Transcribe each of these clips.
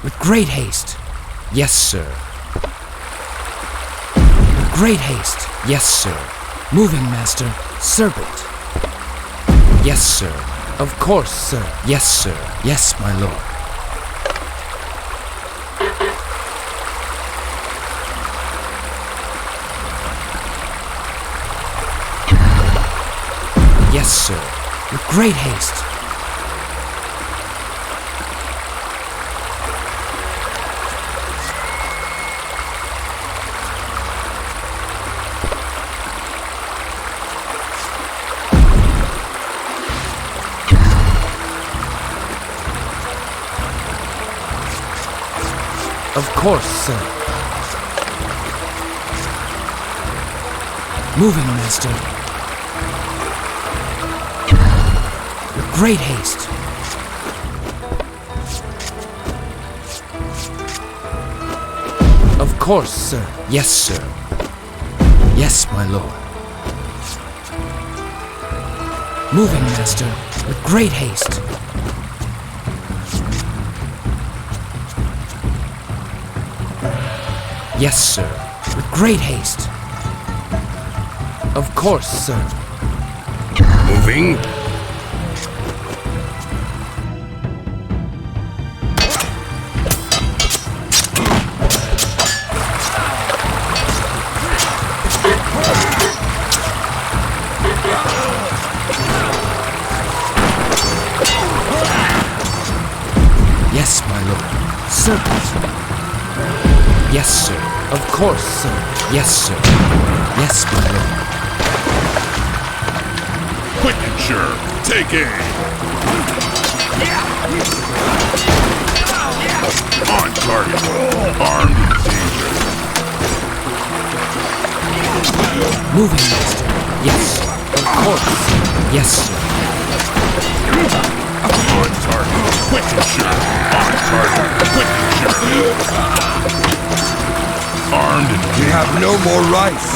with great haste. Yes, sir. With great haste. Yes, sir. Moving, master. Serpent. Yes, sir. Of course, sir. Yes, sir. Yes, my lord. Yes, sir. With great haste. Of course, sir. Moving, master. With great haste. Of course, sir. Yes, sir. Yes, my lord. Moving, master. With great haste. Yes, sir. With great haste. Of course, sir. Moving. Yes, my lord. Serpent. Yes, sir. Of course, sir. Yes, sir. Yes, my lord. Quick and sure. Take aim. On target. Armed and dangerous. Moving, master. Yes, sir. Of course, sir. Yes, sir. On target. Quick and sure. On target. Quick and sure. Armed and We have no more rice.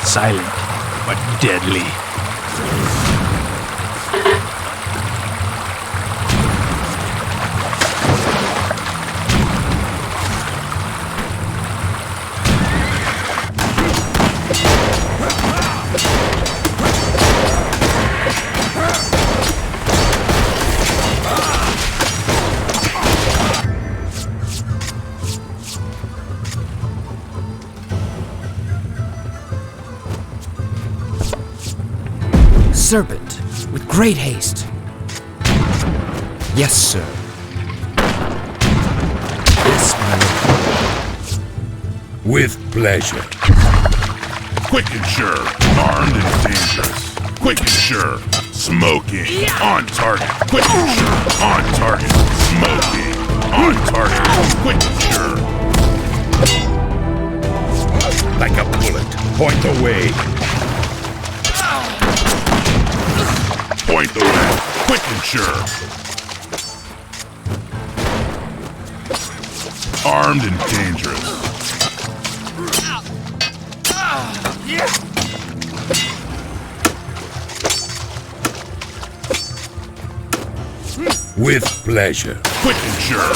Silent, but deadly. Serpent. With great haste. Yes, sir. Yes, my lord. With pleasure. quick and sure. Armed and dangerous. Quick and sure. Smoking. On target. Quick and sure. On target. Smoking. On target. Quick and sure. Like a bullet. Point the way. Point the way. Quick and sure. Armed and dangerous. With pleasure. Quick and sure.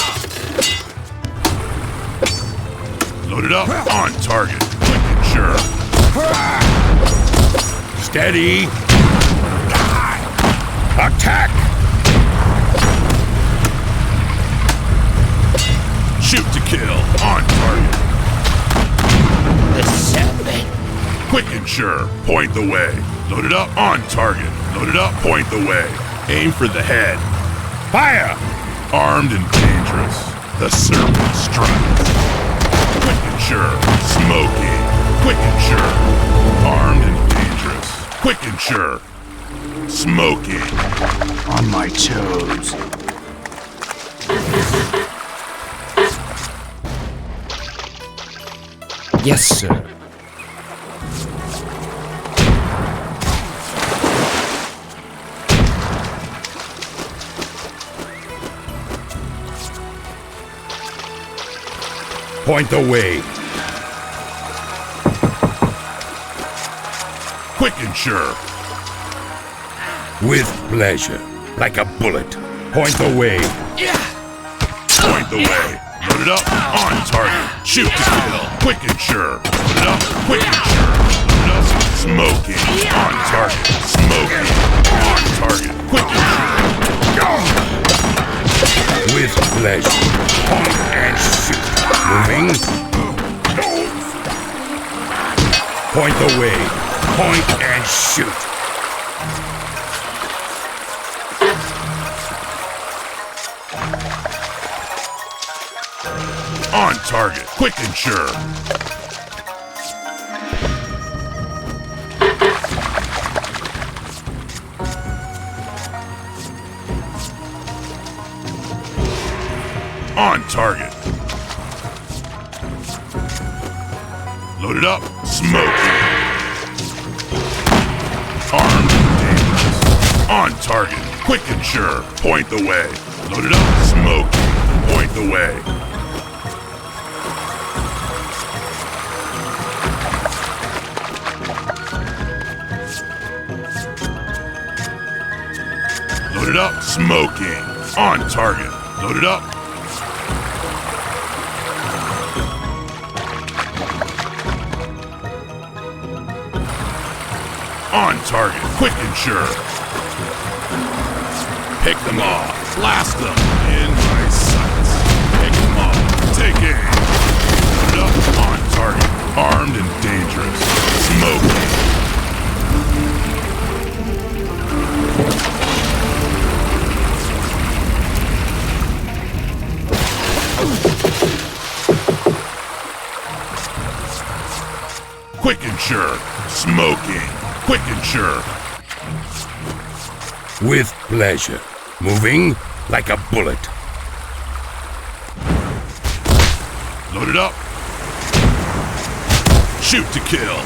Loaded up. On target. Quick and sure. Steady. Attack! Shoot to kill. On target. Quick and sure. Point the way. Loaded up. On target. Loaded up. Point the way. Aim for the head. Fire! Armed and dangerous. The serpent strikes. Quick and sure. Smoking. Quick and sure. Armed and dangerous. Quick and sure. Smoking. On my toes. Yes, sir. Point the way. quick and sure. With pleasure. Like a bullet. Point the way. Point the way. Load it up, on target. Shoot to kill, quick and sure. Load it up, quick and sure. Load it up, smoking. On target, smoking. On target, quick and sure. With pleasure. Point and shoot. Moving. Point the way. Point and shoot. On target, quick and sure. On target. Load it up, smoking. Armed and dangerous. On target, quick and sure. Point the way. Load it up, smoking. Point the way. Load it up, smoking. On target. Load it up. On target, quick and sure. Pick them off, blast them in my sights. Pick them off, take aim. Load it up, on target, armed and dangerous. Smoking. Quick and sure, smoking. Quick and sure. With pleasure. Moving like a bullet. Load it up. Shoot to kill.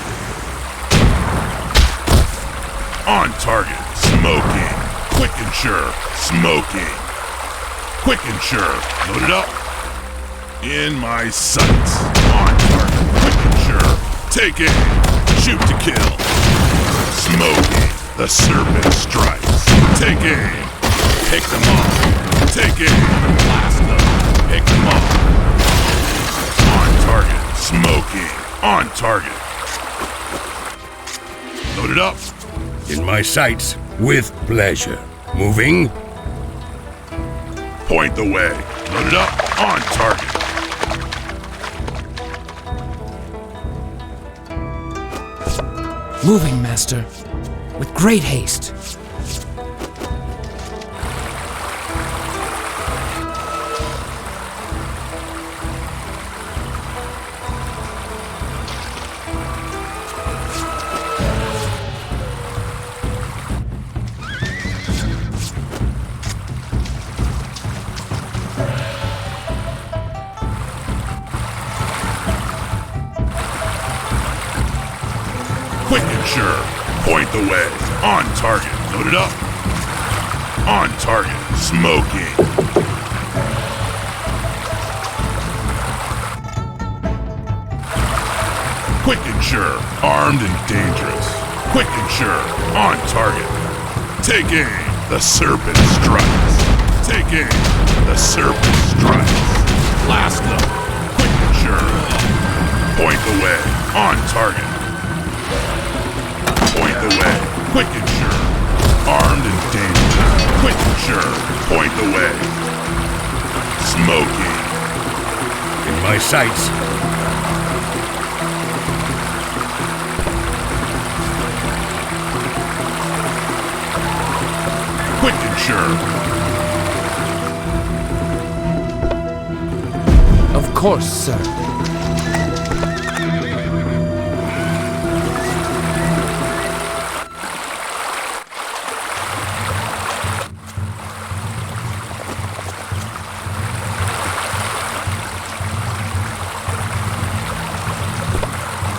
On target, smoking. Quick and sure, smoking. Quick and sure, load it up. In my sights. On target, quick and sure. Take aim. Shoot to kill. Smoking. The serpent strikes. Take aim. Pick them off. Take aim. Blast them. Pick them off. On target. Smoking. On target. Load it up. In my sights. With pleasure. Moving. Point the way. Load it up. On target. Moving, master. With great haste. Quick and sure. Point the way. On target. Load it up. On target. Smoking. Quick and sure. Armed and dangerous. Quick and sure. On target. Take aim. The serpent strikes. Take aim. The serpent strikes. Blast them. Quick and sure. Point the way. On target. Point the way. Quick and sure. Armed and dangerous. Quick and sure. Point the way. Smoking. In my sights. Quick and sure. Of course, sir.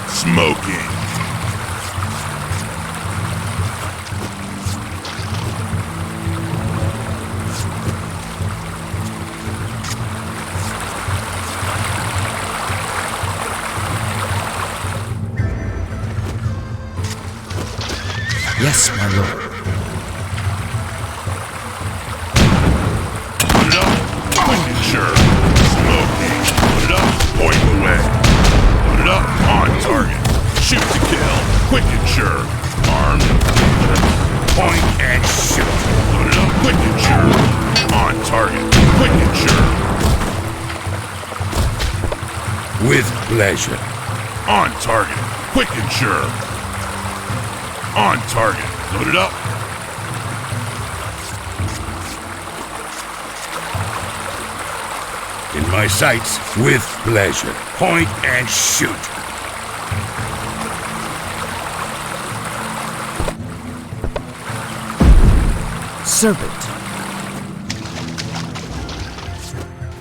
Smoking. Yes, my lord. Put it up. Quick and sure. Smoky. Put it up. Point away. Put it up. On target. Shoot to kill. Quick and sure. Armed and dangerous. Point and shoot. Put it up. Quick and sure. On target. Quick and sure. With pleasure. On target. Quick and sure. On target. Load it up. In my sights, with pleasure. Point and shoot. Servant.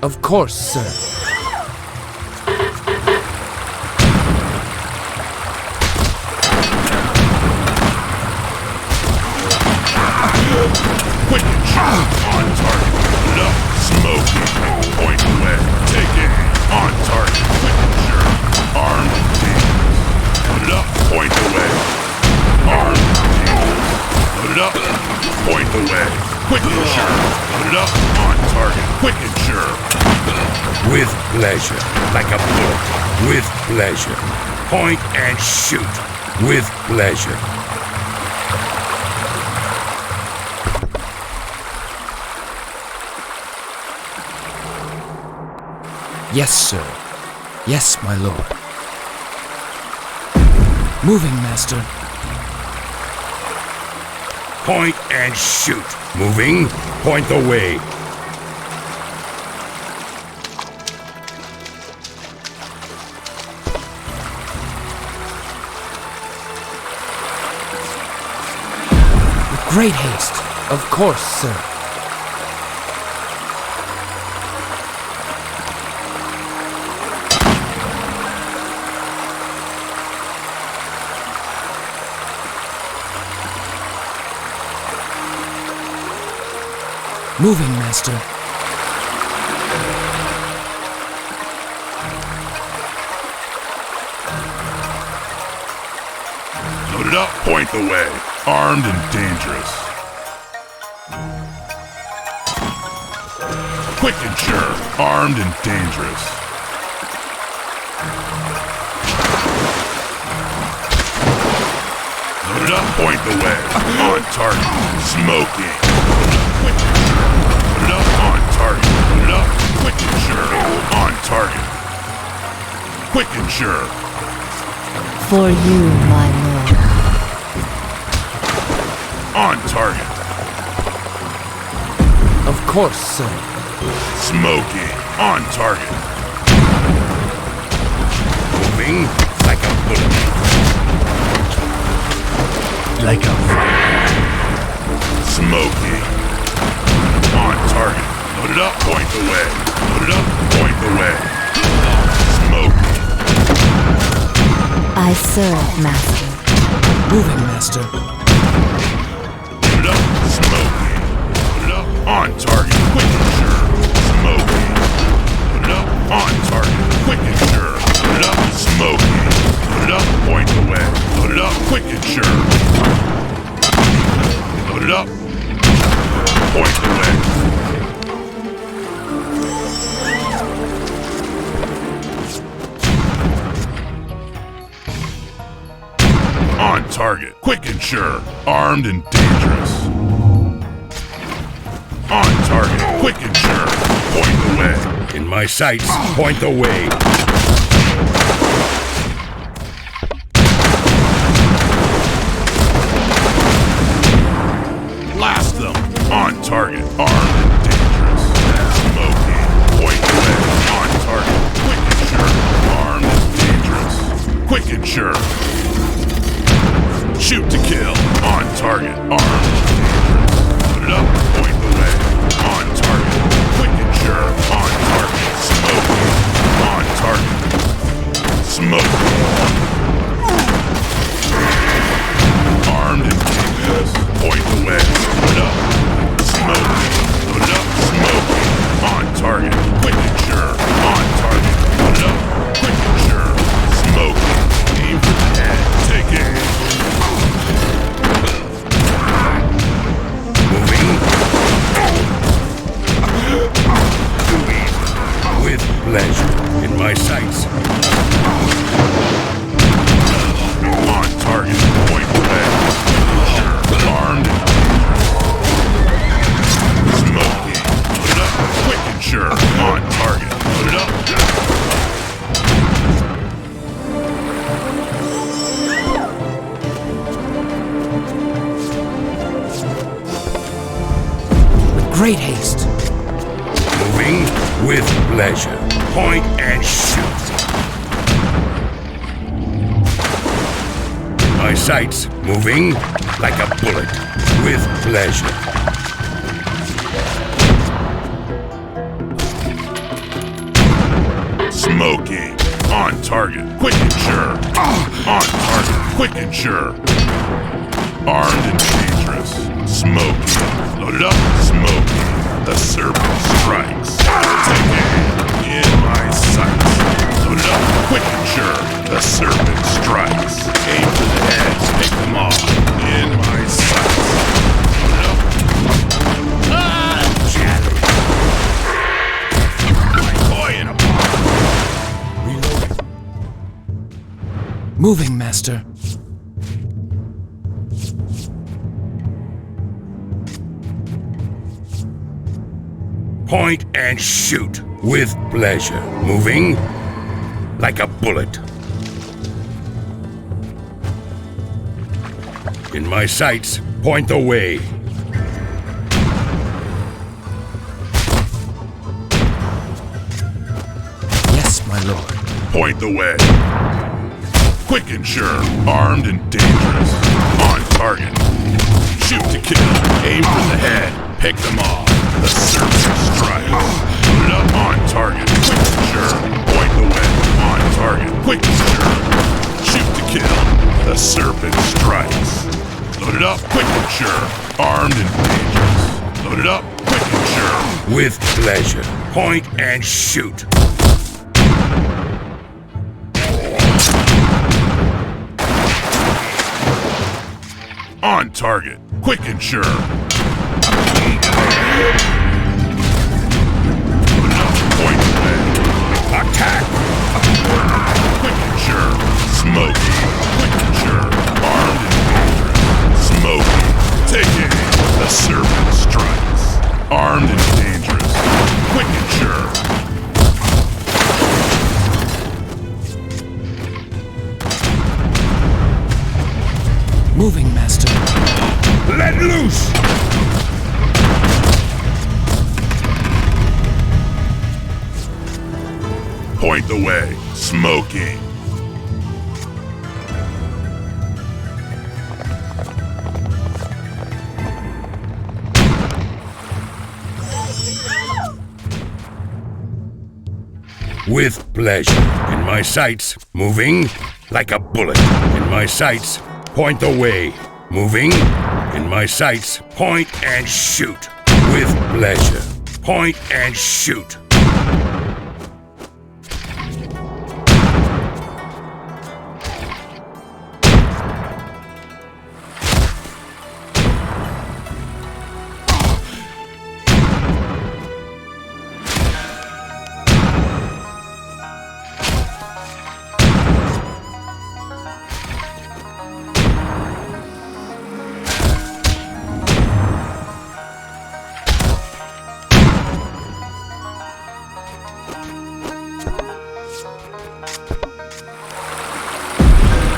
Of course, sir. Quick and shoot. On target. Load it up. Smoky. Point away. Take aim. On target. Quick and sure. Armed and dangerous. Load it up. Point away. Armed and dangerous. Load it up. Point away. Quick and sure. Load it up. On target. Quick and sure. With pleasure. Like a bullet. With pleasure. Point and shoot. With pleasure. Yes, sir. Yes, my lord. Moving, master. Point and shoot. Moving. Point the way. With great haste. Of course, sir. Moving, master. Load it up. Point the way. Armed and dangerous. Quick and sure. Armed and dangerous. Load it up. Point the way. On target. Smoking. Quick and sure. Put it up. On target. Put it up. Quick and sure. On target. Quick and sure. For you, my lord. On target. Of course, sir. Smoking. On target. Moving. Like a bullet. Like a fire. Smoking. On target. Load it up. Point the way. Load it up. Point the way. Smoking. I serve, master. Moving, master. Load it up. Smoking. Load it up. On target. Quick and sure. Smoking. Load it up. On target. Quick and sure. Load it up. Smoking. Load it up. Point the way. Load it up. Quick and sure. Load it up. Point the way. On target. Quick and sure. Armed and dangerous. On target. Quick and sure. Point the way. In my sights, point the way. Blast them. On target. Armed and dangerous. Smoking. Point the way. On target. Quick and sure. Armed and dangerous. Quick and sure. Shoot to kill. On target. Armed and dangerous. Put it up. Point the way. On target. Quick and sure. On target. Smoking. On target. Smoking. Armed and dangerous. Point the way. Put it up. Smoking. Put it up. Smoking. On target. Quick and sure. On target. Put it up. Quick and sure. Smoking. Aim for the head. Take aim. Great haste. Moving with pleasure. Point and shoot. In my sights, moving like a bullet with pleasure. Smoky. On target. Quick and sure. On target. Quick and sure. Armed and dangerous. Smoky. Loaded up. Smoky. The serpent strikes. Take aim. In my sights. Loaded up. Quick and sure. The serpent strikes. Aim for the head. Take them off. In my sights. Loaded up. Toy in a box. Moving, master. Point and shoot with pleasure. Moving like a bullet. In my sights, point the way. Yes, my lord. Point the way. Quick and sure. Armed and dangerous. On target. Shoot to kill. Aim for the head. Pick them off. The serpent strikes. Loaded up. On target. Quick and sure. Point the way. On target. Quick and sure. Shoot to kill. The serpent strikes. Loaded up. Quick and sure. Armed and dangerous. Loaded up. Quick and sure. With pleasure. Point and shoot. On target. Quick and sure. Point away. Attack! Quick and sure. Smoky. Quick and sure. Armed and dangerous. Smoky. Take aim. The serpent strikes. Armed and dangerous. Quick and sure. Moving, master. Let loose! Point the way. Smoky. With pleasure. In my sights, moving like a bullet. In my sights, point the way. Moving. In my sights, point and shoot. With pleasure. Point and shoot.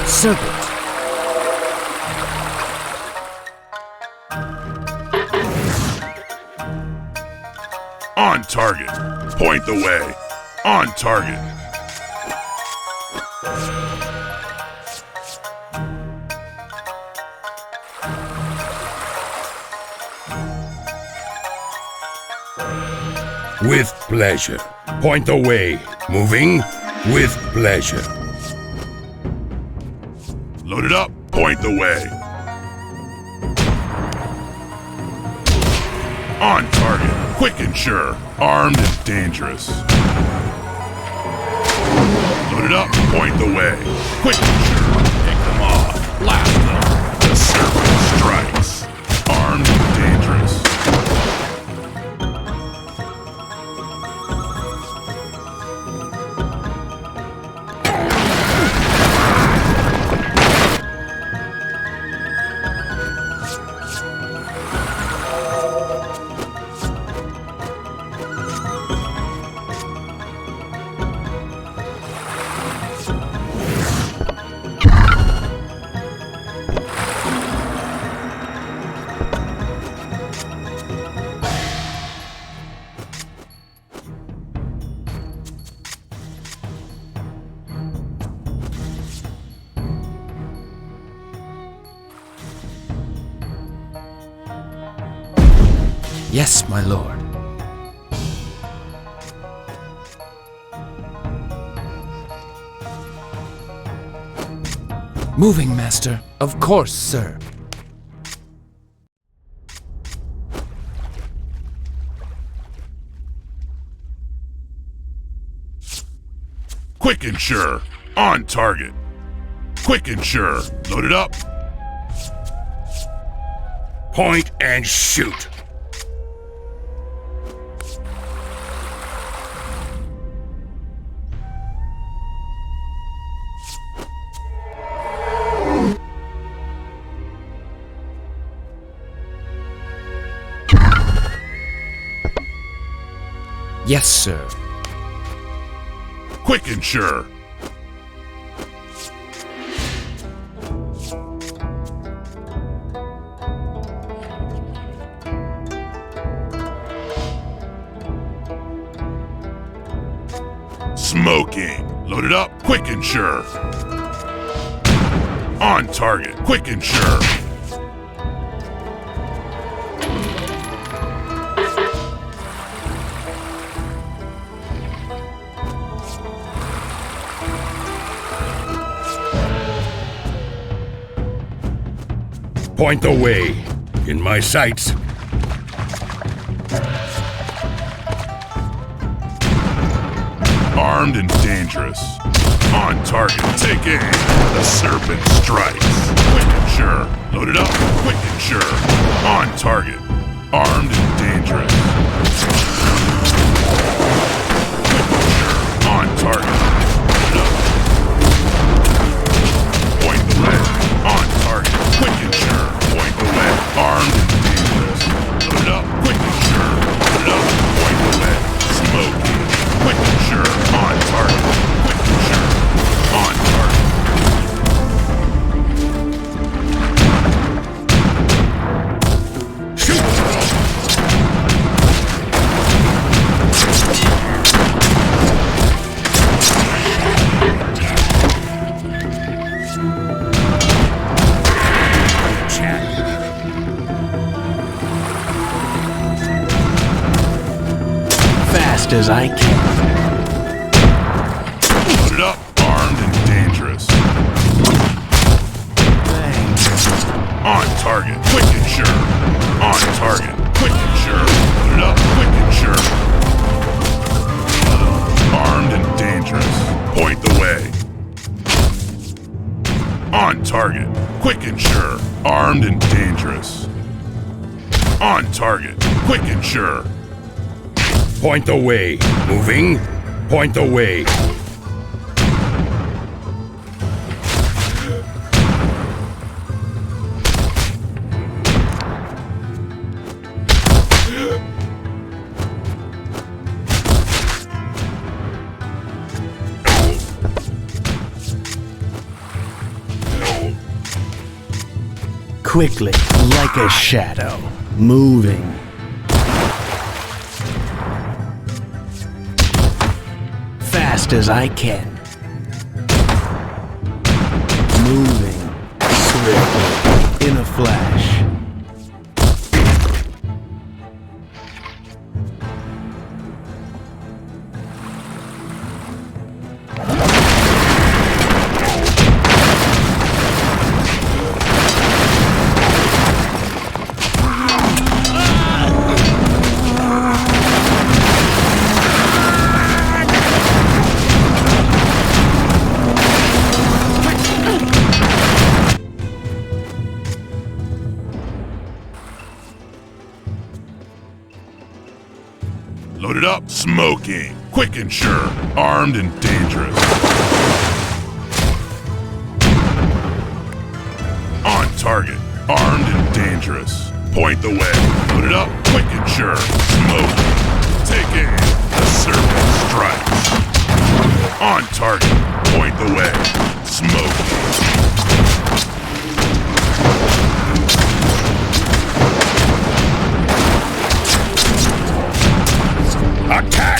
Serpent. On target. Point the way. On target. With pleasure. Point the way. Moving with pleasure. Load it up. Point the way. On target. Quick and sure. Armed and dangerous. Load it up. Point the way. Quick and sure. Pick them off. Blast them. The serpent strikes. Armed and dangerous. Yes, my lord. Moving, master. Of course, sir. Quick and sure. On target. Quick and sure. Load it up. Point and shoot. Yes, sir. Quick and sure. Smoking. Load it up. Quick and sure. On target. Quick and sure. Point the way. In my sights. Armed and dangerous. On target. Take aim. The serpent strikes. Quick and sure. Load it up. Quick and sure. On target. Armed and dangerous. Quick and sure. On target. Load it up. Point the way. On target. Quick and sure. Point the way. Armed and dangerous. Load it up. Quick and sure. Load it up. Point the way. Smoking. Quick and sure. On target. Quick and sure. On target. Shoot! Fast as I can. Load it up. Armed and dangerous. On target. Quick and sure. On target. Quick and sure. Load it up. Quick and sure. Armed and dangerous. Point the way. On target. Quick and sure. Armed and dangerous. On target. Quick and sure. Point the way. Moving. Point the way. Quickly, like a shadow, moving. Fast as I can. Moving swiftly in a flash. Loaded up, smoking. Quick and sure. Armed and dangerous. On target. Armed and dangerous. Point the way. Loaded up, quick and sure. Smoking. Take aim. The serpent strikes. On target. Point the way. Smoking. Attack!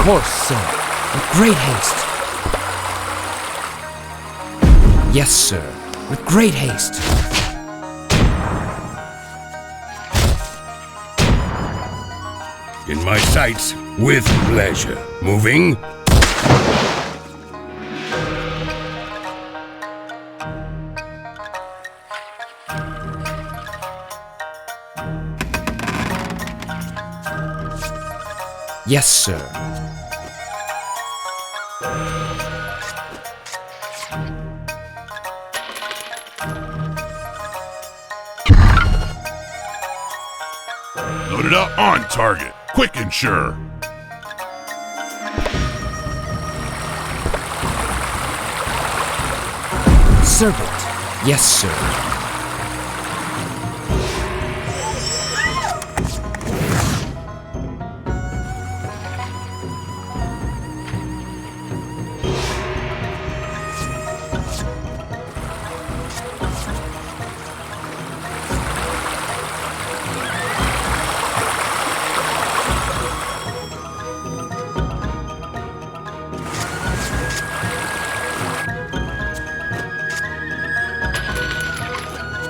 course, sir. With great haste. Yes, sir. With great haste. In my sights, with pleasure. Moving. Yes, sir. Loaded up, on target. Quick and sure. Servant. Yes, sir.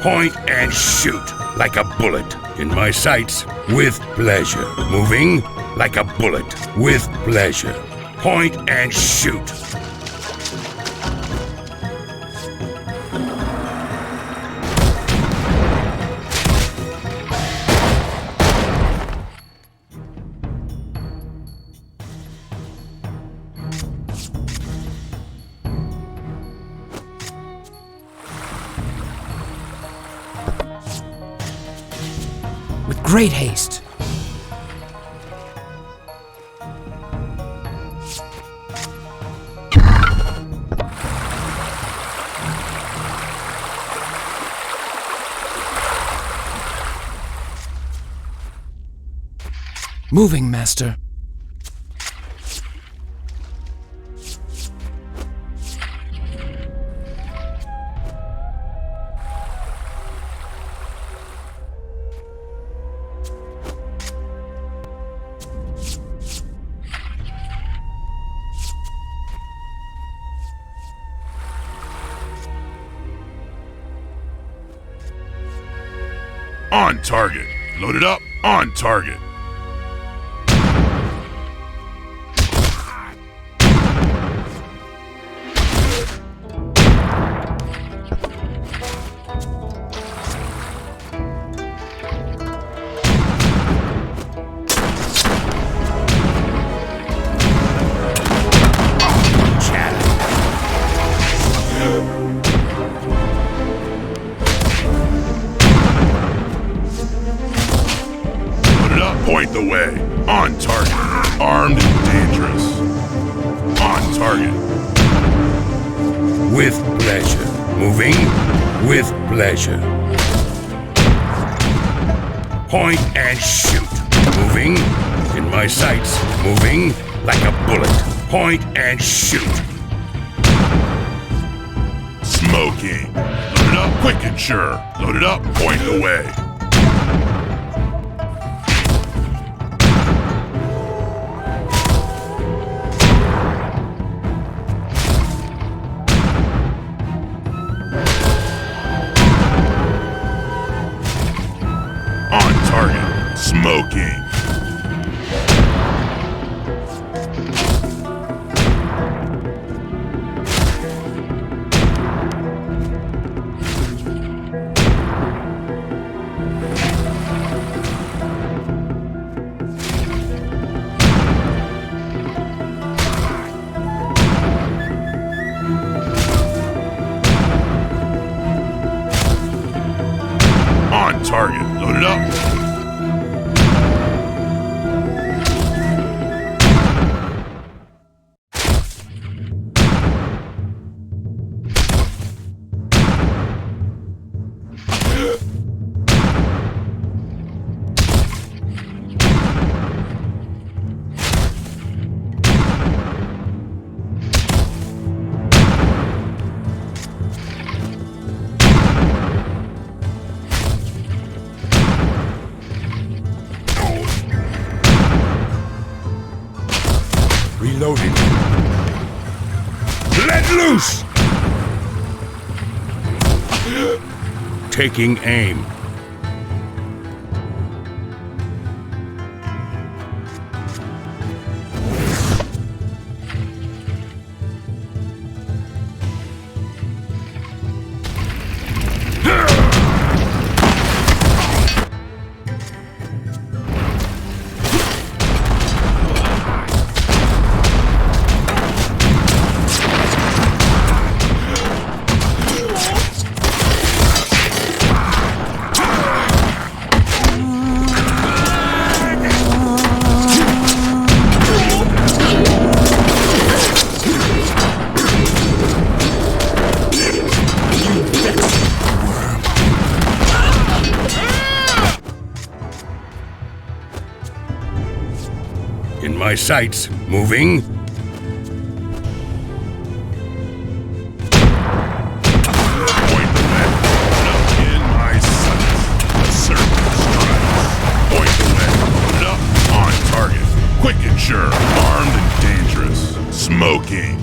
Point and shoot like a bullet. In my sights, with pleasure. Moving like a bullet, with pleasure. Point and shoot. With great haste. Moving, master. On target. Loaded up, on target. Point the way. On target. Armed and dangerous. On target. With pleasure. Moving with pleasure. Point and shoot. Moving in my sights. Moving like a bullet. Point and shoot. Smoking. Loaded up, quick and sure. Loaded up, point the way. On target. Smoking. On target. Loaded up. Taking aim. In my sights, moving. Point the way. Up in my sights. The serpent strikes. Point the way. Put it up. On target. Quick and sure. Armed and dangerous. Smoking.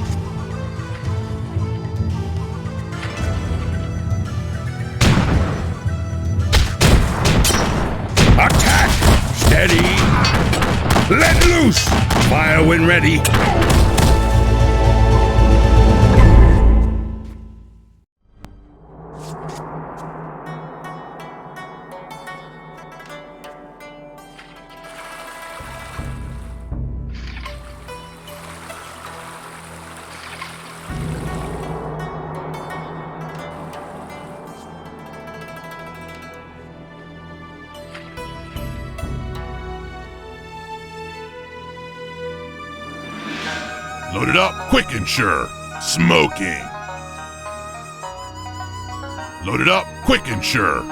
Attack! Steady! Let loose! Fire when ready. Load it up, quick and sure. Smoking. Load it up, quick and sure.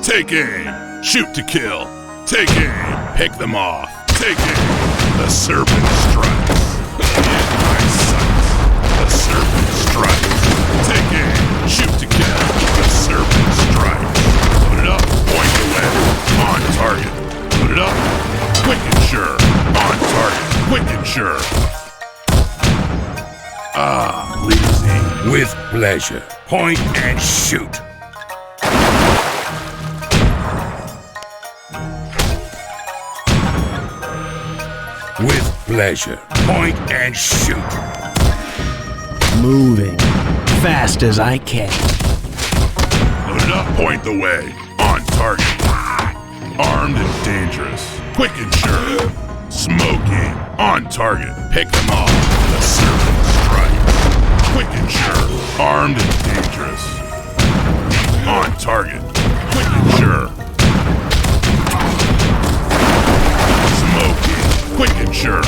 Take aim. Shoot to kill. Take aim. Pick them off. Take aim. The serpent strikes. In my sights. The serpent strikes. Take aim. Shoot to kill. The serpent strikes. Load it up, point away. On target. Load it up, quick and sure. On target. Quick and sure. Pleasing. With pleasure. Point and shoot. With pleasure. Point and shoot. Moving fast as I can. Load it up, point the way. On target. Armed and dangerous. Quick and sure. Smoking. On target. Pick them off. The serpent strikes. Quick and sure. Armed and dangerous. On target. Quick and sure. Smoking. Quick and sure.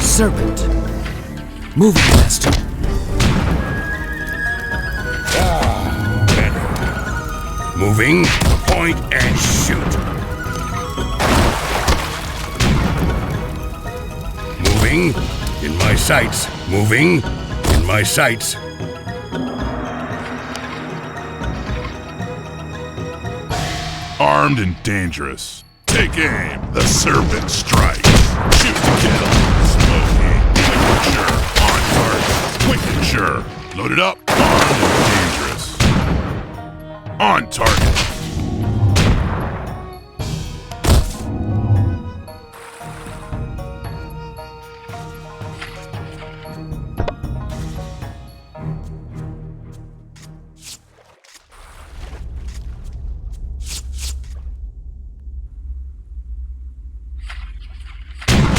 Serpent. Moving, master. Moving. Point and shoot. Moving. In my sights. Moving. In my sights. Armed and dangerous. Take aim. The serpent strikes. Shoot to kill. Smoking. Quick and sure. On target. Quick and sure. Load it up. Armed and dangerous. On target.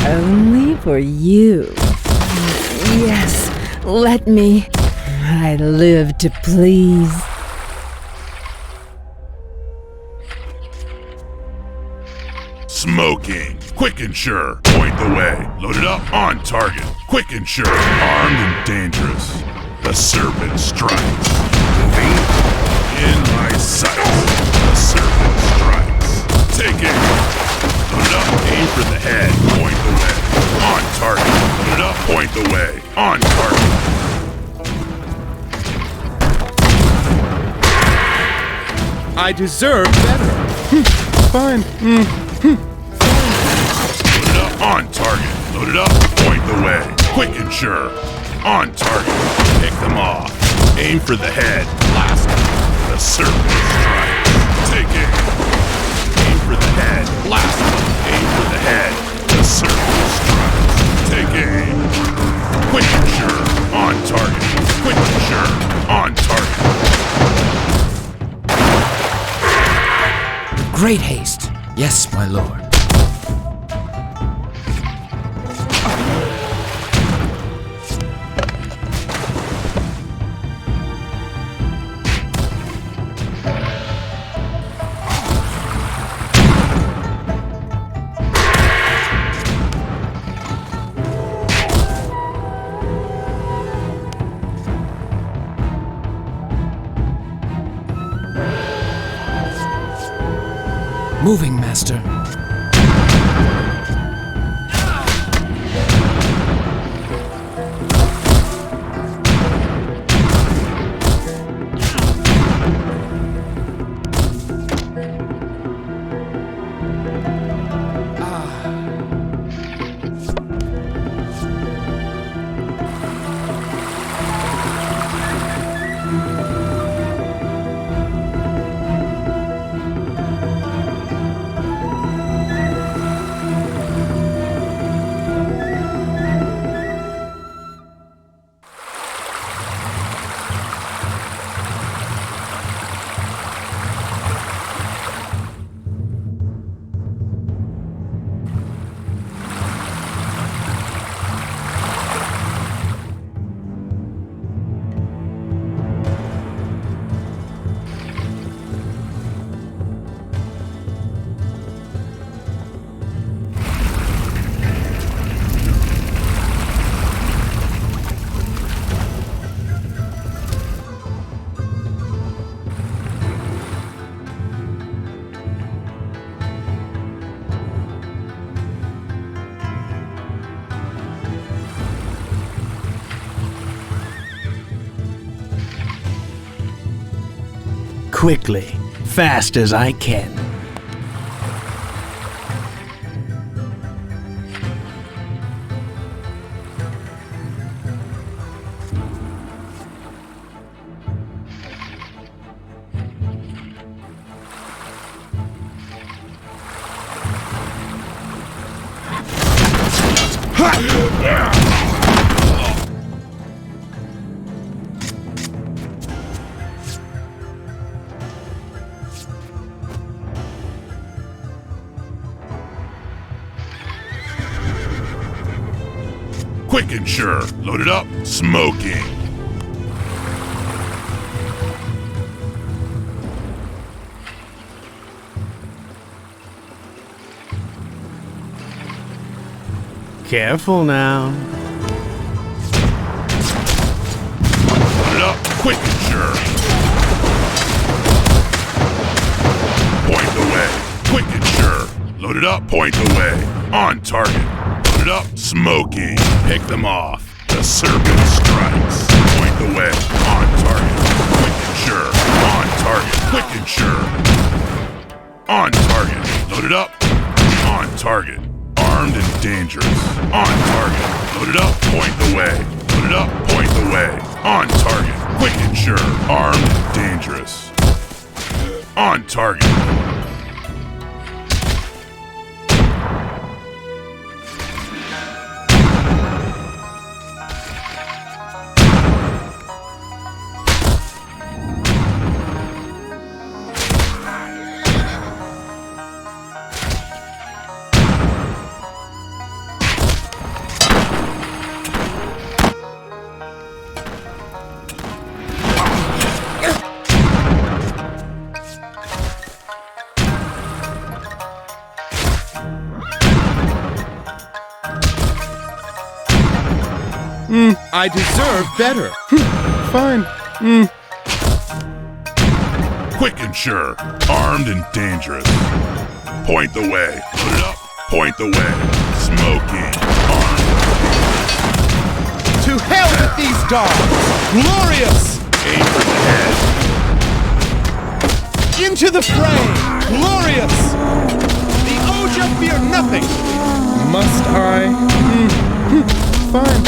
Only for you. Yes, let me. I live to please. Smoking. Quick and sure. Point the way. Load it up. On target. Quick and sure. Armed and dangerous. The serpent strikes. Moving. In my sights. The serpent strikes. Take aim. Load it up. Aim for the head. Point the way. On target. Load it up. Point the way. On target. I deserve better. Fine. Load it up. On target. Load it up. Point the way. Quick and sure. On target. Pick them off. Aim for the head. Blast them. The serpent strikes. Take aim. Aim for the head. Blast them. Aim for the head. The serpent strikes. Take aim. Quick and sure. On target. Quick and sure. On target. Great haste. Yes, my lord. Moving, master. Quickly, fast as I can. Quick and sure. Loaded up. Smoking. Careful now. Loaded up. Quick and sure. Point the way. Quick and sure. Loaded up. Point the way. On target. Loaded up. Smoking. Pick them off. The serpent strikes. Point the way. On target. Quick and sure. On target. Quick and sure. On target. Loaded up. On target. Armed and dangerous. On target. Loaded up. Point the way. Loaded up. Point the way. On target. Quick and sure. Armed and dangerous. On target. I deserve better. Fine. Quick and sure. Armed and dangerous. Point the way. Put it up. Point the way. Smoking. Armed. To hell with these dogs! Glorious! Aim for the head. Into the fray! Glorious! The Oja fear nothing! Must I? Fine.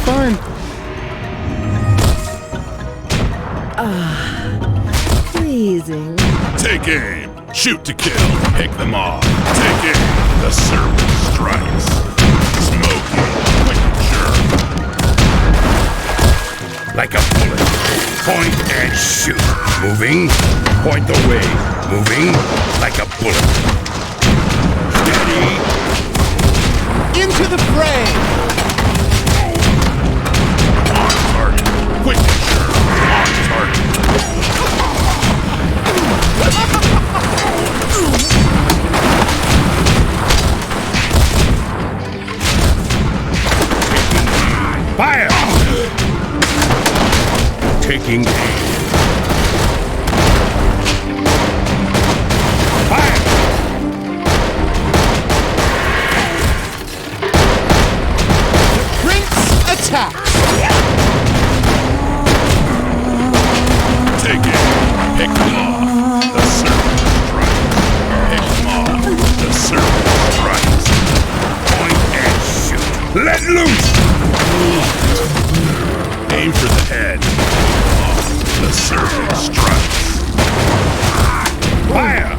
Fine. Take aim. Shoot to kill. Pick them off. Take aim. The serpent strikes. Smoky. Quick and sure. Like a bullet. Point and shoot. Moving. Point the way. Moving. Like a bullet. Steady. Into the fray! On target. Quick and sure. On target. Fire! Taking aim. Fire! Prince attacks! Take it. Pick them off. The serpent strikes. Pick them off. The serpent strikes. Point and shoot. Let loose! Aim for the head. The serpent strikes. Fire!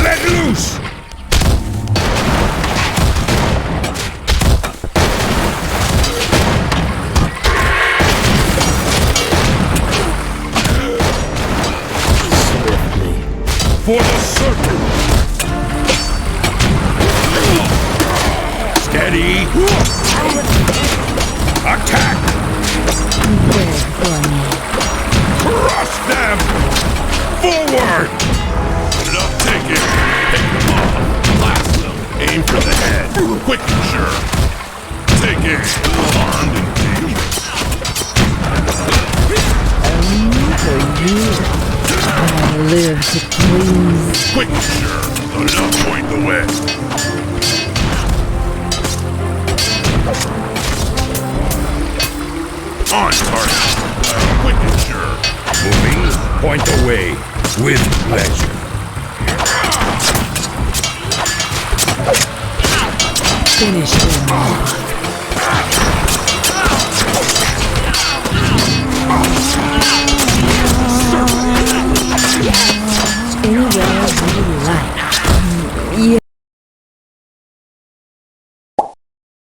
Let loose! For the serpent! Steady! Attack! Crush them! Forward! Enough, take it. Pick them off. Blast them. Aim for the head. Quick and sure. Take it. Armed and dangerous. For you, I live to please. Quick and sure. Enough, point the way. On target. Quick and sure. Moving, point the way, with pleasure. Finish them off.